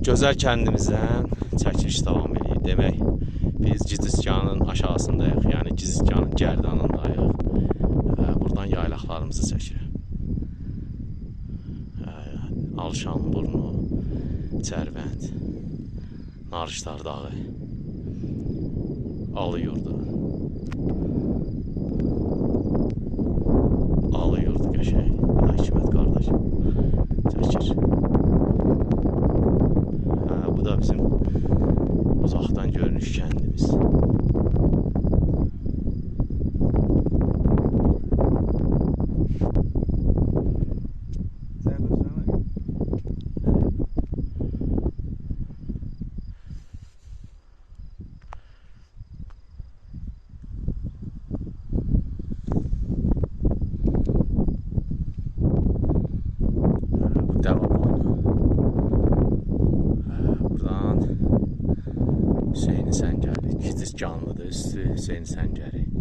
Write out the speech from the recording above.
Gözəl kəndimizdən çəkiliş davam edir. Demək, biz Giziskanın aşağısındayıq, yəni Giziskanın gərdanındayıq. Buradan yaylaqlarımızı çəkirik. Alşanburnu, Çərvənd, Narışlar dağı, Alıyurdu. Alıyurdu qəşəng. Bu da Hikmət qardaş çəkir. Bu da bizim uzaqdan görünüş kəndimiz. Buradan Hüseyin Səngəri, Giziskanlıdır, üstü Hüseyin Səngəri.